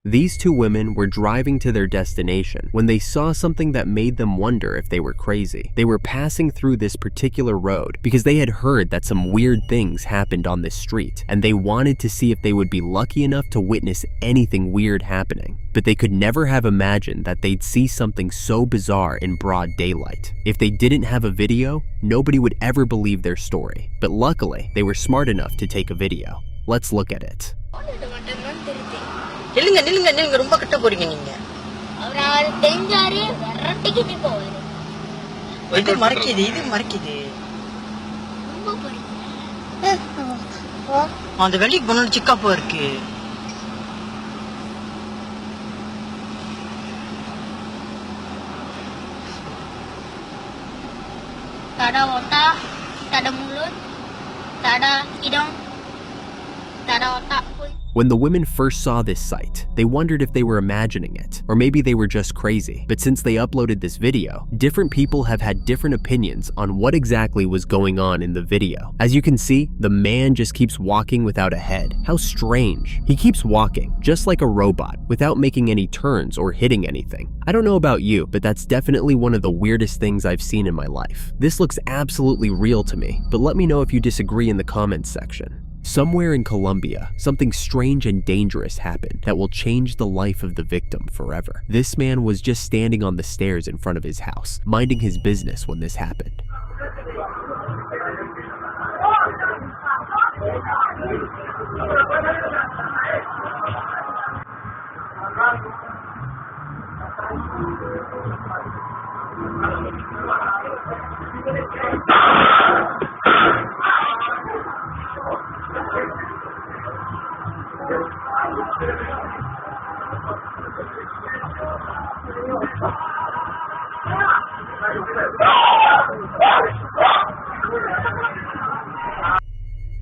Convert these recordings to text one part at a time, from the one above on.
These two women were driving to their destination when they saw something that made them wonder if they were crazy. They were passing through this particular road because they had heard that some weird things happened on this street, and they wanted to see if they would be lucky enough to witness anything weird happening. But they could never have imagined that they'd see something so bizarre in broad daylight. If they didn't have a video, nobody would ever believe their story. But luckily, they were smart enough to take a video. Let's look at it. நில்லுங்க ரொம்ப கிட்ட போறீங்க நீங்க. அவரால் தெரிஞ்சாரே வரட்டிக்கிட்டு போவாரு. இது மறைக்குது. ரொம்ப போறீங்க. அந்த வெளிக்கு போன சிக்காப்போ இருக்கு. Tada otak, tada mulut, tada hidung, tada otak pun. When the women first saw this sight, they wondered if they were imagining it, or maybe they were just crazy. But since they uploaded this video, different people have had different opinions on what exactly was going on in the video. As you can see, the man just keeps walking without a head. How strange. He keeps walking, just like a robot, without making any turns or hitting anything. I don't know about you, but that's definitely one of the weirdest things I've seen in my life. This looks absolutely real to me, but let me know if you disagree in the comments section. Somewhere in Colombia, something strange and dangerous happened that will change the life of the victim forever. This man was just standing on the stairs in front of his house, minding his business when this happened.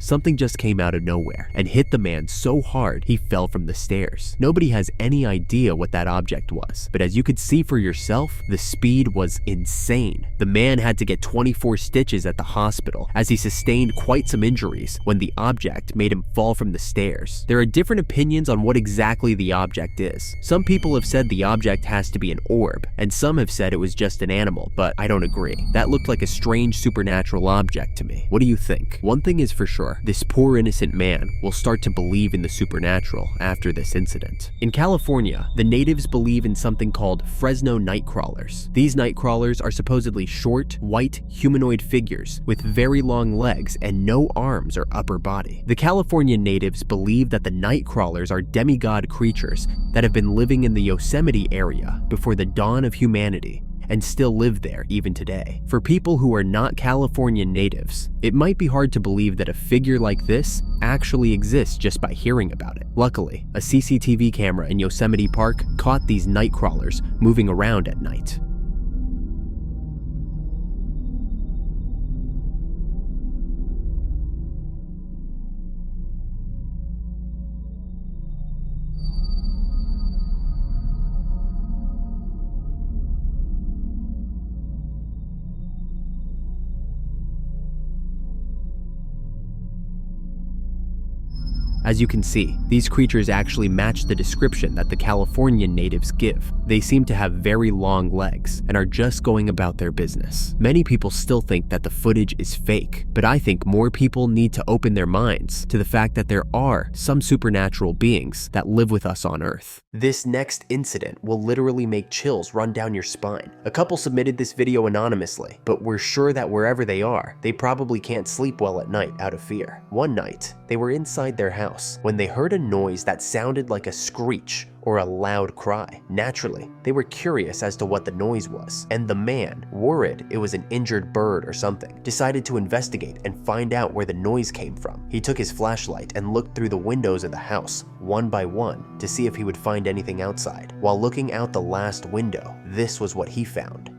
Something just came out of nowhere and hit the man so hard he fell from the stairs. Nobody has any idea what that object was, but as you could see for yourself, the speed was insane. The man had to get 24 stitches at the hospital as he sustained quite some injuries when the object made him fall from the stairs. There are different opinions on what exactly the object is. Some people have said the object has to be an orb, and some have said it was just an animal, but I don't agree. That looked like a strange supernatural object to me. What do you think? One thing is for sure, this poor innocent man will start to believe in the supernatural after this incident. In California, the natives believe in something called Fresno nightcrawlers. These nightcrawlers are supposedly short, white, humanoid figures with very long legs and no arms or upper body. The California natives believe that the nightcrawlers are demigod creatures that have been living in the Yosemite area before the dawn of humanity and still live there even today. For people who are not Californian natives, it might be hard to believe that a figure like this actually exists just by hearing about it. Luckily, a CCTV camera in Yosemite Park caught these night crawlers moving around at night. As you can see, these creatures actually match the description that the Californian natives give. They seem to have very long legs and are just going about their business. Many people still think that the footage is fake, but I think more people need to open their minds to the fact that there are some supernatural beings that live with us on Earth. This next incident will literally make chills run down your spine. A couple submitted this video anonymously, but we're sure that wherever they are, they probably can't sleep well at night out of fear. One night, they were inside their house when they heard a noise that sounded like a screech or a loud cry. Naturally, they were curious as to what the noise was, and the man, worried it was an injured bird or something, decided to investigate and find out where the noise came from. He took his flashlight and looked through the windows of the house, one by one, to see if he would find anything outside. While looking out the last window, this was what he found.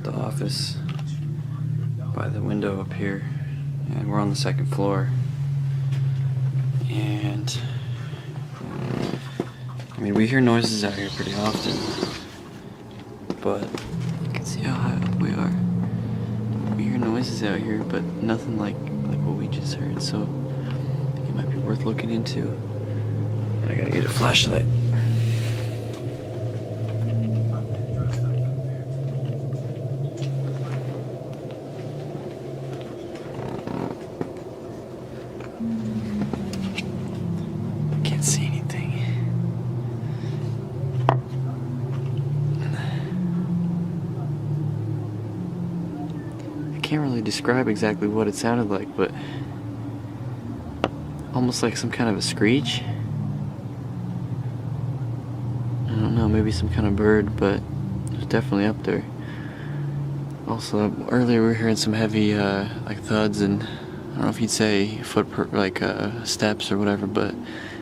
The office by the window up here, and we're on the second floor. And I mean, we hear noises out here pretty often, but you can see how high up we are. We hear noises out here, but nothing like what we just heard, so I think it might be worth looking into. I gotta get a flashlight. can't really describe exactly what it sounded like, but almost like some kind of a screech. I don't know, maybe some kind of bird, but it was definitely up there. Also, earlier we were hearing some heavy like thuds, and I don't know if you'd say steps or whatever, but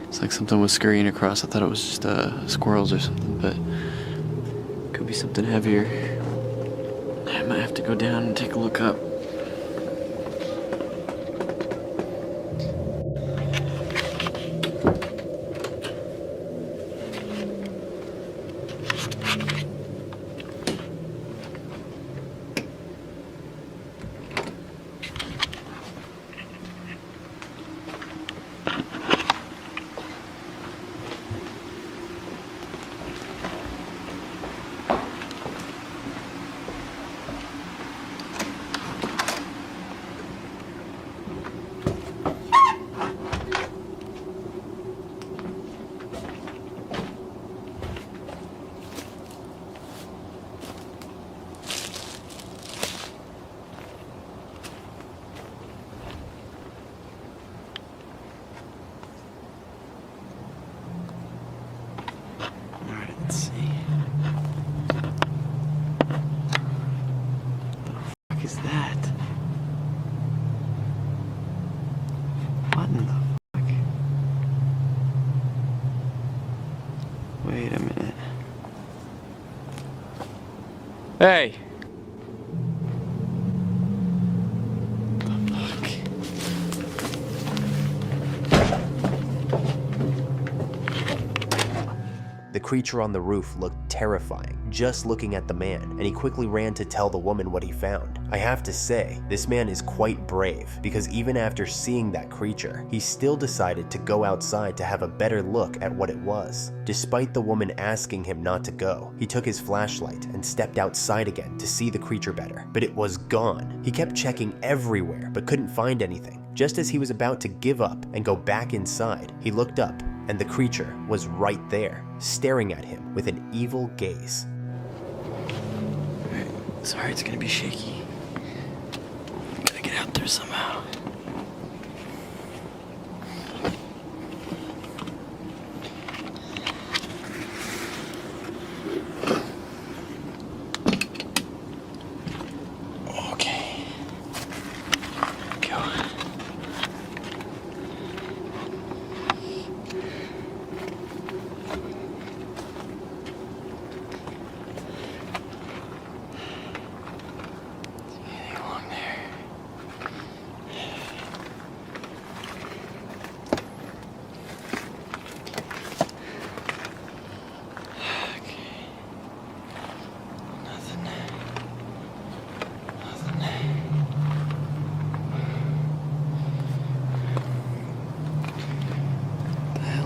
it's like something was scurrying across. I thought it was just squirrels or something, but it could be something heavier. I might have to go down and take a look up. Let's see. What the fuck is that? What in the fuck? Wait a minute. Hey! The creature on the roof looked terrifying, just looking at the man, and he quickly ran to tell the woman what he found. I have to say, this man is quite brave, because even after seeing that creature, he still decided to go outside to have a better look at what it was. Despite the woman asking him not to go, he took his flashlight and stepped outside again to see the creature better, but it was gone. He kept checking everywhere, but couldn't find anything. Just as he was about to give up and go back inside, he looked up, and the creature was right there, staring at him with an evil gaze. Alright, sorry it's gonna be shaky. Gotta get out there somehow. Okay. Go.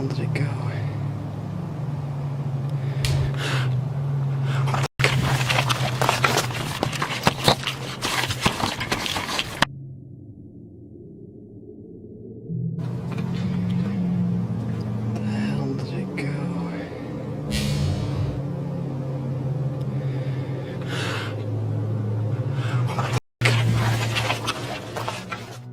Did it go? The hell did it go?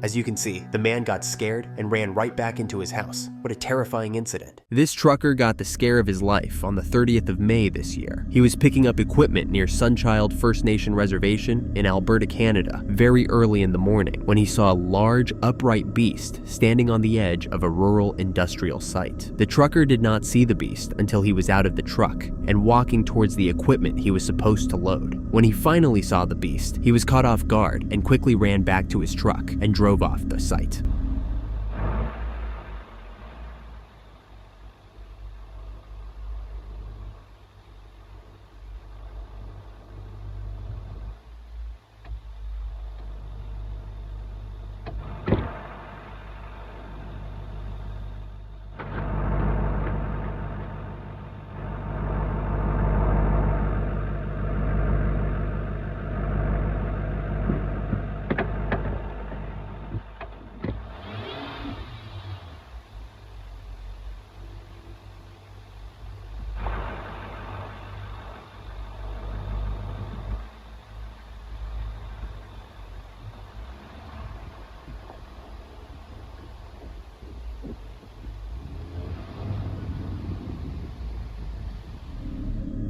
As you can see, the man got scared and ran right back into his house. What a terrifying incident. This trucker got the scare of his life on the 30th of May this year. He was picking up equipment near Sunchild First Nation Reservation in Alberta, Canada, very early in the morning when he saw a large, upright beast standing on the edge of a rural industrial site. The trucker did not see the beast until he was out of the truck and walking towards the equipment he was supposed to load. When he finally saw the beast, he was caught off guard and quickly ran back to his truck and drove off the site.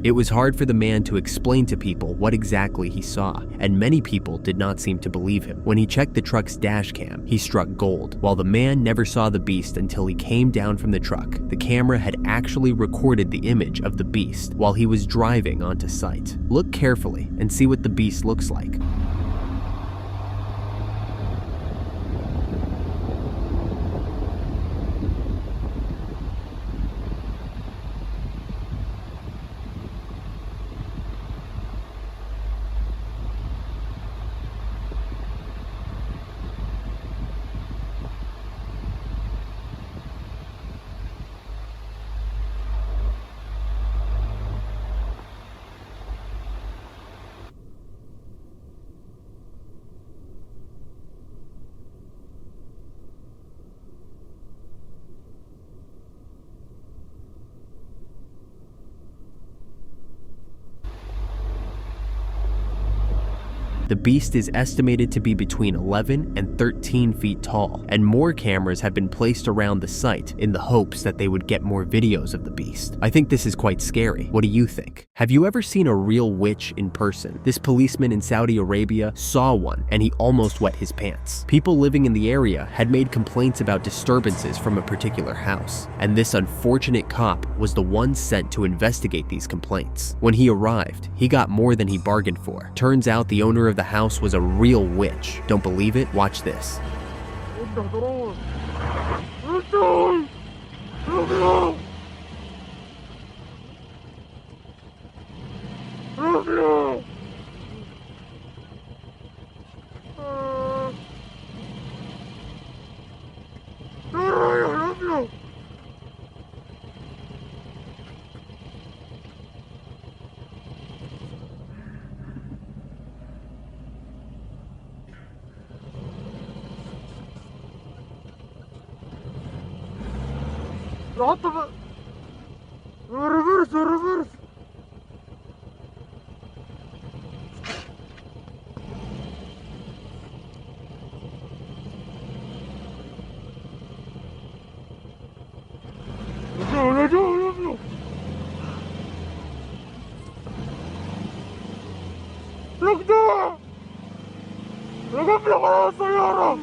It was hard for the man to explain to people what exactly he saw, and many people did not seem to believe him. When he checked the truck's dash cam, he struck gold. While the man never saw the beast until he came down from the truck, the camera had actually recorded the image of the beast while he was driving onto site. Look carefully and see what the beast looks like. The beast is estimated to be between 11 and 13 feet tall, and more cameras have been placed around the site in the hopes that they would get more videos of the beast. I think this is quite scary. What do you think? Have you ever seen a real witch in person? This policeman in Saudi Arabia saw one, and he almost wet his pants. People living in the area had made complaints about disturbances from a particular house, and this unfortunate cop was the one sent to investigate these complaints. When he arrived, he got more than he bargained for. Turns out the owner of the house was a real witch. Don't believe it? Watch this. Reverse. No. Look there! Look up the Sayara!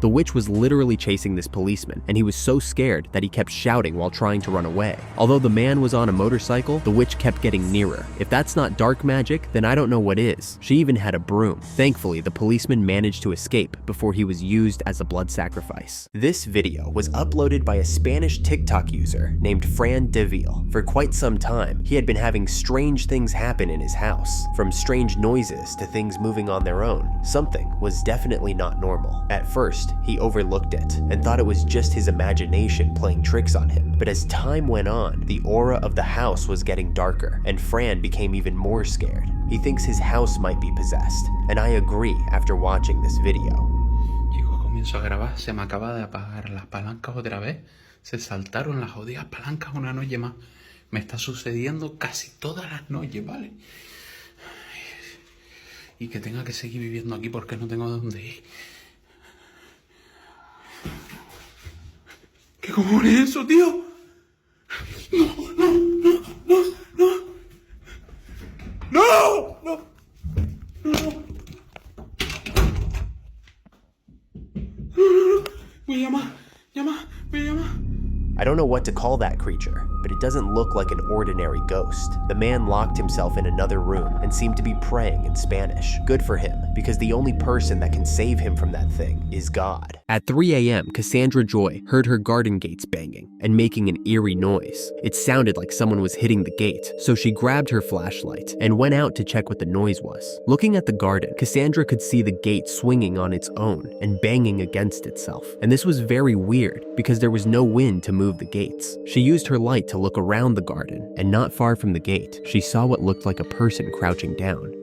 The witch was literally chasing this policeman, and he was so scared that he kept shouting while trying to run away. Although the man was on a motorcycle, the witch kept getting nearer. If that's not dark magic, then I don't know what is. She even had a broom. Thankfully, the policeman managed to escape before he was used as a blood sacrifice. This video was uploaded by a Spanish TikTok user named Fran Deville. For quite some time, he had been having strange things happen in his house. From strange noises to things moving on their own, something was definitely not normal. At first, he overlooked it and thought it was just his imagination playing tricks on him. But as time went on, the aura of the house was getting darker, and Fran became even more scared. He thinks his house might be possessed, and I agree after watching this video. Chicos, comienzo a grabar, se me acaba de apagar las palancas otra vez. Se saltaron las jodidas palancas una noche más. Me está sucediendo casi todas las noches, ¿vale? Y que tenga que seguir viviendo aquí porque no tengo dónde ir. ¿Qué cojones es eso, tío? No. Voy a llamar. I don't don't know what to call that creature, but it doesn't look like an ordinary ghost. The man locked himself in another room and seemed to be praying in Spanish. Good for him, because the only person that can save him from that thing is God. At 3 a.m., Cassandra Joy heard her garden gates banging and making an eerie noise. It sounded like someone was hitting the gate, so she grabbed her flashlight and went out to check what the noise was. Looking at the garden, Cassandra could see the gate swinging on its own and banging against itself. And this was very weird because there was no wind to move the gates. She used her light to look around the garden, and not far from the gate, she saw what looked like a person crouching down.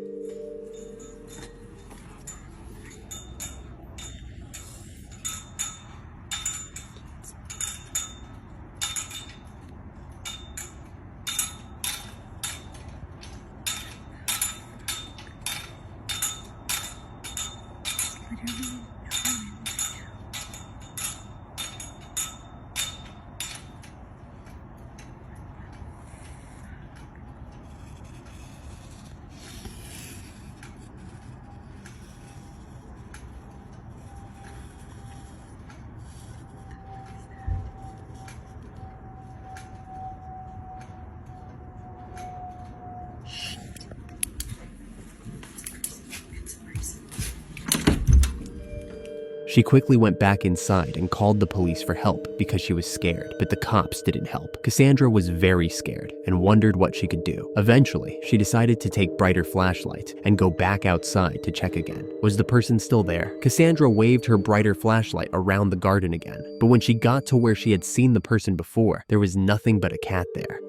She quickly went back inside and called the police for help because she was scared, but the cops didn't help. Cassandra was very scared and wondered what she could do. Eventually, she decided to take brighter flashlight and go back outside to check again. Was the person still there? Cassandra waved her brighter flashlight around the garden again, but when she got to where she had seen the person before, there was nothing but a cat there.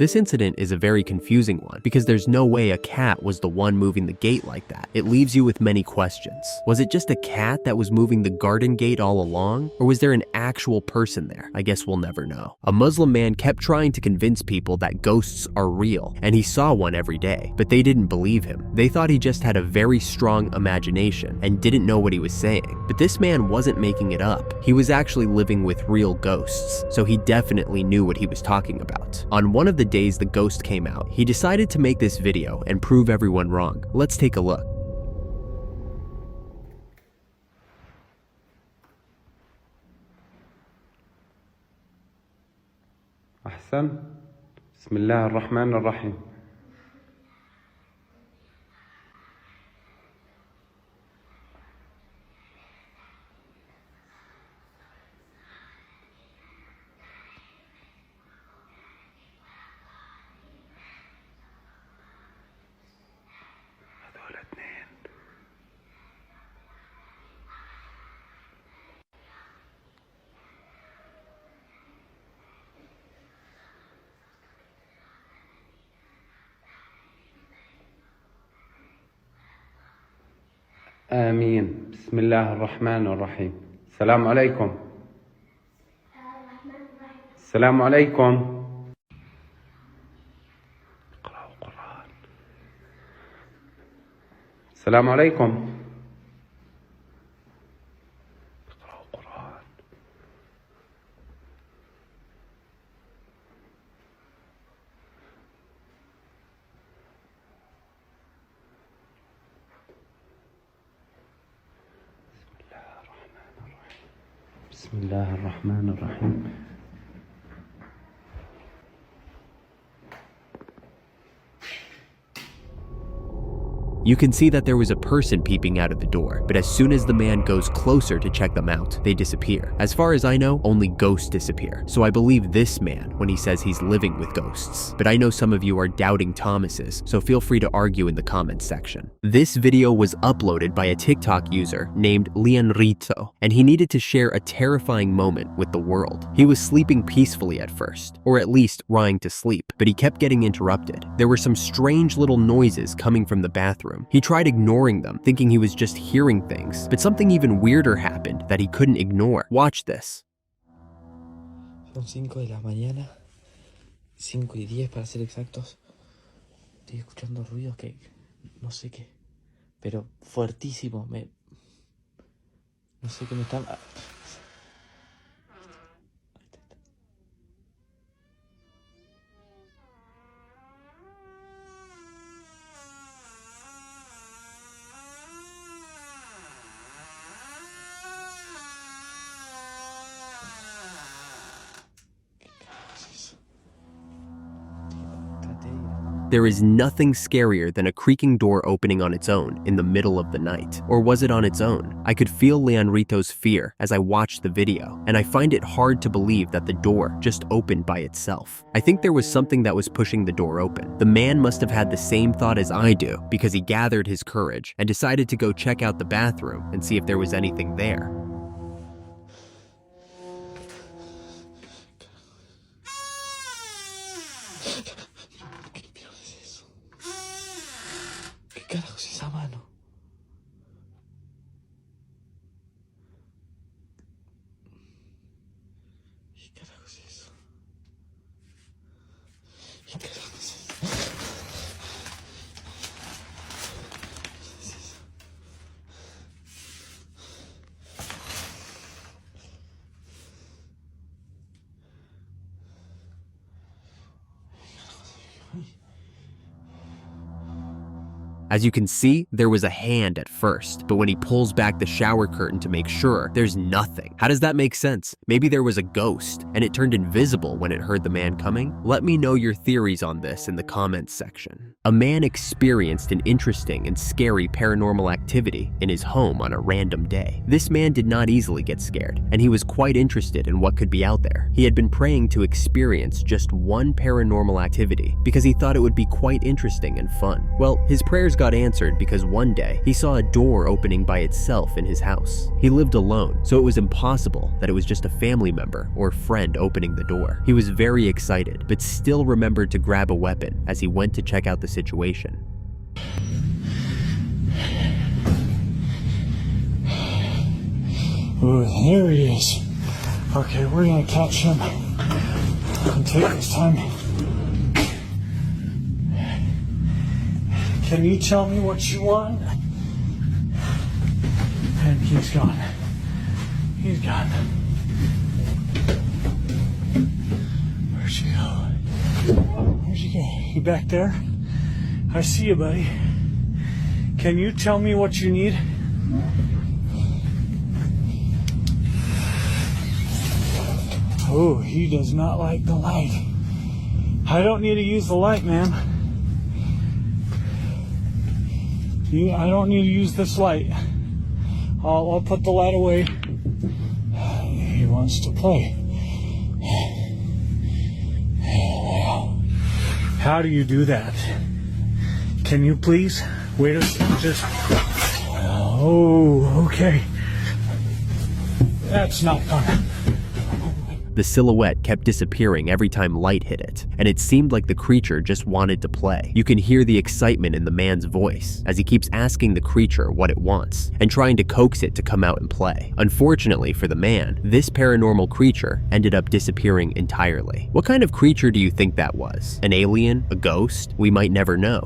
This incident is a very confusing one because there's no way a cat was the one moving the gate like that. It leaves you with many questions. Was it just a cat that was moving the garden gate all along? Or was there an actual person there? I guess we'll never know. A Muslim man kept trying to convince people that ghosts are real, and he saw one every day, but they didn't believe him. They thought he just had a very strong imagination and didn't know what he was saying. But this man wasn't making it up. He was actually living with real ghosts, so he definitely knew what he was talking about. On one of the days the ghost came out, he decided to make this video and prove everyone wrong. Let's take a look. أحسن بسم الله الرحمن الرحيم آمين بسم الله الرحمن الرحيم السلام عليكم السلام عليكم اقرأوا القرآن السلام عليكم اقرأوا القرآن بسم الله الرحمن الرحيم You can see that there was a person peeping out of the door, but as soon as the man goes closer to check them out, they disappear. As far as I know, only ghosts disappear, so I believe this man when he says he's living with ghosts. But I know some of you are doubting Thomas's, so feel free to argue in the comments section. This video was uploaded by a TikTok user named Leonrito, and he needed to share a terrifying moment with the world. He was sleeping peacefully at first, or at least trying to sleep, but he kept getting interrupted. There were some strange little noises coming from the bathroom. He tried ignoring them, thinking he was just hearing things, but something even weirder happened that he couldn't ignore. Watch this. Son 5 de la mañana, 5:10 para ser exactos. Estoy escuchando ruidos que no sé qué. pero fuertísimo. No sé qué me está... There is nothing scarier than a creaking door opening on its own in the middle of the night. Or was it on its own? I could feel Leonrito's fear as I watched the video, and I find it hard to believe that the door just opened by itself. I think there was something that was pushing the door open. The man must have had the same thought as I do, because he gathered his courage and decided to go check out the bathroom and see if there was anything there. ¿Qué carajos es esa mano? ¿Qué carajos es eso? ¿Qué carajos es eso? ¿Qué es eso? As you can see, there was a hand at first, but when he pulls back the shower curtain to make sure, there's nothing. How does that make sense? Maybe there was a ghost, and it turned invisible when it heard the man coming? Let me know your theories on this in the comments section. A man experienced an interesting and scary paranormal activity in his home on a random day. This man did not easily get scared, and he was quite interested in what could be out there. He had been praying to experience just one paranormal activity because he thought it would be quite interesting and fun. Well, his prayers got answered because one day he saw a door opening by itself in his house. He lived alone, so it was impossible that it was just a family member or friend opening the door. He was very excited, but still remembered to grab a weapon as he went to check out the situation. Oh, there he is. Okay, we're gonna catch him and take this time. Can you tell me what you want? And he's gone. He's gone. Where'd you go? Where'd you go? You back there? I see you, buddy. Can you tell me what you need? Oh, he does not like the light. I don't need to use the light, man. I don't need to use this light. I'll put the light away. He wants to play. How do you do that? Can you please wait a second? Just. Oh, okay. That's not fun. The silhouette kept disappearing every time light hit it, and it seemed like the creature just wanted to play. You can hear the excitement in the man's voice as he keeps asking the creature what it wants and trying to coax it to come out and play. Unfortunately for the man, this paranormal creature ended up disappearing entirely. What kind of creature do you think that was? An alien? A ghost? We might never know.